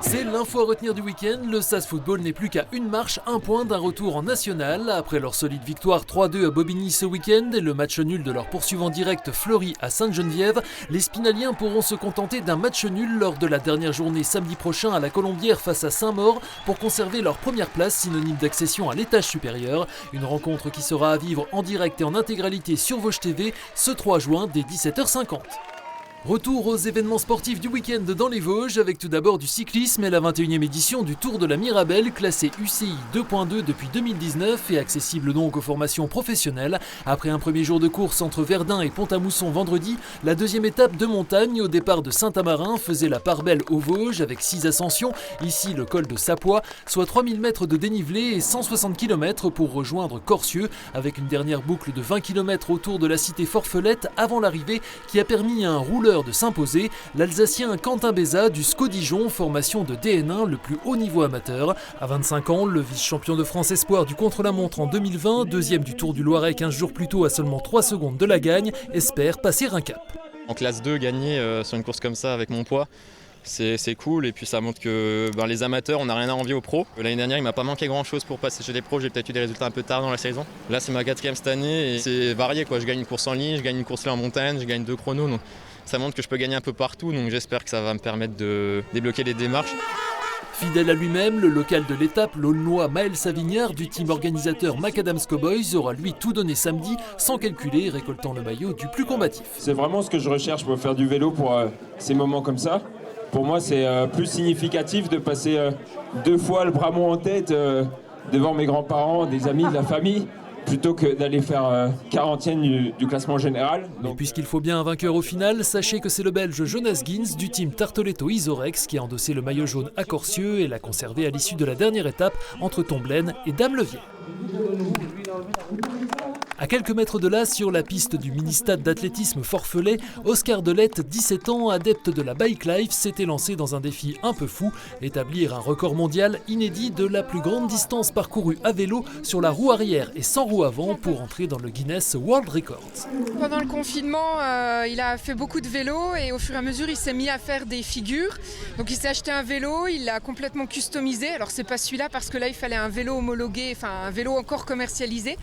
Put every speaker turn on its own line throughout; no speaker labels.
C'est l'info à retenir du week-end. Le SAS Football n'est plus qu'à une marche, un point d'un retour en national. Après leur solide victoire 3-2 à Bobigny ce week-end et le match nul de leur poursuivant direct Fleury à Sainte-Geneviève, les Spinaliens pourront se contenter d'un match nul lors de la dernière journée samedi prochain à la Colombière face à Saint-Maur pour conserver leur première place synonyme d'accession à l'étage supérieur. Une rencontre qui sera à vivre en direct et en intégralité sur Vosges TV ce 3 juin dès 17h50. Retour aux événements sportifs du week-end dans les Vosges avec tout d'abord du cyclisme et la 21e édition du Tour de la Mirabelle classé UCI 2.2 depuis 2019 et accessible donc aux formations professionnelles. Après un premier jour de course entre Verdun et Pont-à-Mousson vendredi, la deuxième étape de montagne au départ de Saint-Amarin faisait la part belle aux Vosges avec 6 ascensions, ici le col de Sapois, soit 3000 mètres de dénivelé et 160 km pour rejoindre Corcieux avec une dernière boucle de 20 km autour de la cité Forfelette avant l'arrivée qui a permis à un rouleur de s'imposer, l'Alsacien Quentin Béza du SCO Dijon, formation de DN1 le plus haut niveau amateur. À 25 ans, le vice-champion de France espoir du contre-la-montre en 2020, deuxième du Tour du Loiret 15 jours plus tôt à seulement 3 secondes de la gagne, espère passer un cap.
En classe 2, gagner sur une course comme ça avec mon poids, c'est cool et puis ça montre que les amateurs, on n'a rien à envier aux pros. L'année dernière, il m'a pas manqué grand chose pour passer chez les pros, j'ai peut-être eu des résultats un peu tard dans la saison. Là, c'est ma 4e cette année et c'est varié quoi. Je gagne une course en ligne, je gagne une course là en montagne, je gagne 2 chronos. Donc ça montre que je peux gagner un peu partout, donc j'espère que ça va me permettre de débloquer les démarches.
Fidèle à lui-même, le local de l'étape, l'Aulnois Maël Savignard du team organisateur Macadams Cowboys aura lui tout donné samedi sans calculer, récoltant le maillot du plus combatif.
C'est vraiment ce que je recherche pour faire du vélo pour ces moments comme ça. Pour moi, c'est plus significatif de passer 2 fois le bras mont en tête devant mes grands-parents, des amis, de la famille, plutôt que d'aller faire 40e du classement général.
Et puisqu'il faut bien un vainqueur au final, sachez que c'est le Belge Jonas Gins du team Tartoletto Isorex qui a endossé le maillot jaune à Corcieux et l'a conservé à l'issue de la dernière étape entre Tomblaine et Dame-Levier. À quelques mètres de là, sur la piste du mini-stade d'athlétisme Forfelet, Oscar Delette, 17 ans, adepte de la bike life, s'était lancé dans un défi un peu fou, établir un record mondial inédit de la plus grande distance parcourue à vélo sur la roue arrière et sans roue avant pour entrer dans le Guinness World Records.
Pendant le confinement, il a fait beaucoup de vélo et au fur et à mesure, il s'est mis à faire des figures. Donc il s'est acheté un vélo, il l'a complètement customisé. Alors c'est pas celui-là parce que là, il fallait un vélo homologué, enfin un vélo encore commercialisé.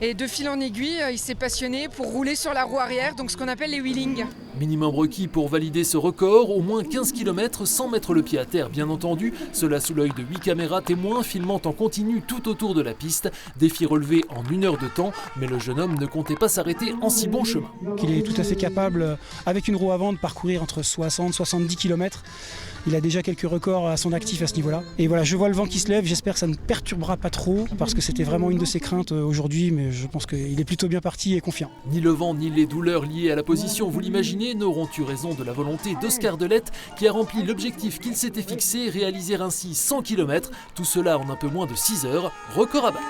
Et de fil en aiguille, il s'est passionné pour rouler sur la roue arrière, donc ce qu'on appelle les wheelings.
Minimum requis pour valider ce record, au moins 15 km sans mettre le pied à terre bien entendu, cela sous l'œil de 8 caméras témoins filmant en continu tout autour de la piste. Défi relevé en 1 heure de temps, mais le jeune homme ne comptait pas s'arrêter en si bon chemin.
Il est tout à fait capable, avec une roue avant, de parcourir entre 60 et 70 km. Il a déjà quelques records à son actif à ce niveau-là. Et voilà, je vois le vent qui se lève, j'espère que ça ne perturbera pas trop, parce que c'était vraiment une de ses craintes aujourd'hui, mais je pense qu'il est plutôt bien parti et confiant.
Ni le vent ni les douleurs liées à la position, vous l'imaginez, n'auront eu raison de la volonté d'Oscar Delette, qui a rempli l'objectif qu'il s'était fixé, réaliser ainsi 100 km, tout cela en un peu moins de 6 heures, record à battre.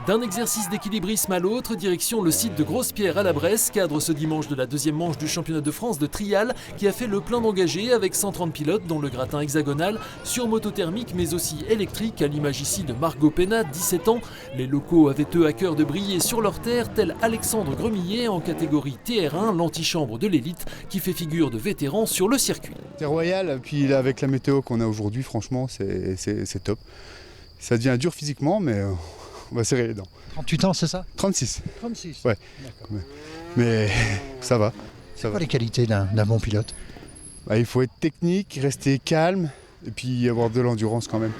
D'un exercice d'équilibrisme à l'autre, direction le site de Grosse-Pierre à la Bresse, cadre ce dimanche de la 2e manche du championnat de France de trial, qui a fait le plein d'engagés avec 130 pilotes, dont le gratin hexagonal, sur moto thermique mais aussi électrique, à l'image ici de Margot Pena, 17 ans. Les locaux avaient eux à cœur de briller sur leur terre, tel Alexandre Gremillet en catégorie TR1, l'antichambre de l'élite, qui fait figure de vétéran sur le circuit.
C'est royal, puis avec la météo qu'on a aujourd'hui, franchement, c'est top. Ça devient dur physiquement, mais on va serrer les dents.
38 ans, c'est ça?
36.
36.
Ouais.
D'accord.
Mais ça va.
C'est quoi les qualités d'un bon pilote?
Il faut être technique, rester calme et puis avoir de l'endurance quand même.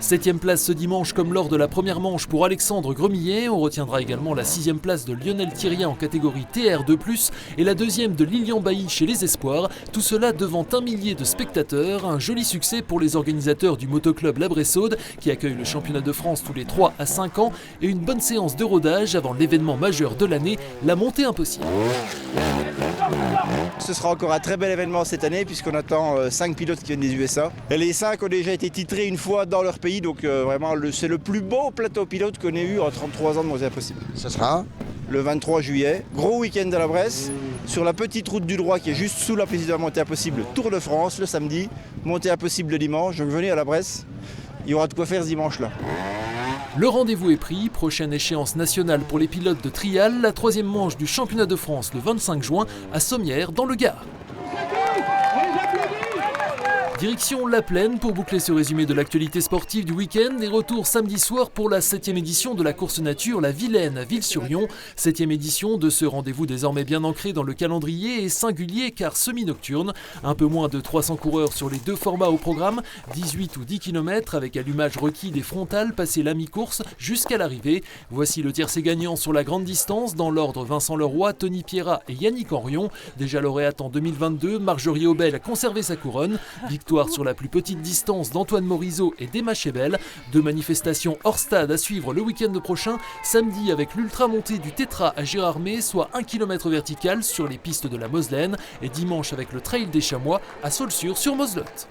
7e place ce dimanche comme lors de la première manche pour Alexandre Gremillet. On retiendra également la 6e place de Lionel Thirien en catégorie TR2+, et la 2e de Lilian Bailly chez les Espoirs. Tout cela devant 1 millier de spectateurs. Un joli succès pour les organisateurs du motoclub La Bressaude qui accueille le championnat de France tous les 3 à 5 ans et une bonne séance de rodage avant l'événement majeur de l'année, la montée impossible.
Ce sera encore un très bel événement cette année puisqu'on attend 5 pilotes qui viennent des USA. Et les 5 ont déjà été titrés une fois dans leur pays, donc vraiment c'est le plus beau plateau pilote qu'on ait eu en 33 ans de Montée Impossible.
Ça sera
le 23 juillet, gros week-end à la Bresse, sur la petite route du droit qui est juste sous la piste de la Montée Impossible, Tour de France le samedi, Montée Impossible le dimanche, donc venez à la Bresse, il y aura de quoi faire ce dimanche-là.
Le rendez-vous est pris, prochaine échéance nationale pour les pilotes de trial, la 3e manche du championnat de France le 25 juin à Sommières dans le Gard. Direction La Plaine pour boucler ce résumé de l'actualité sportive du week-end et retour samedi soir pour la 7e édition de la course nature La Vilaine à Ville-sur-Yon. 7e édition de ce rendez-vous désormais bien ancré dans le calendrier et singulier car semi-nocturne. Un peu moins de 300 coureurs sur les 2 formats au programme, 18 ou 10 km avec allumage requis des frontales passé la mi-course jusqu'à l'arrivée. Voici le tiercé gagnant sur la grande distance dans l'ordre Vincent Leroy, Tony Pierrat et Yannick Henrion. Déjà lauréate en 2022, Marjorie Aubel a conservé sa couronne. Victoire sur la plus petite distance d'Antoine Morizot et d'Emma Chebel. 2 manifestations hors stade à suivre le week-end prochain. Samedi avec l'ultra-montée du Tétra à Gérardmer, soit 1 km vertical sur les pistes de la Moselaine. Et dimanche avec le Trail des Chamois à Saulxures sur Moselotte.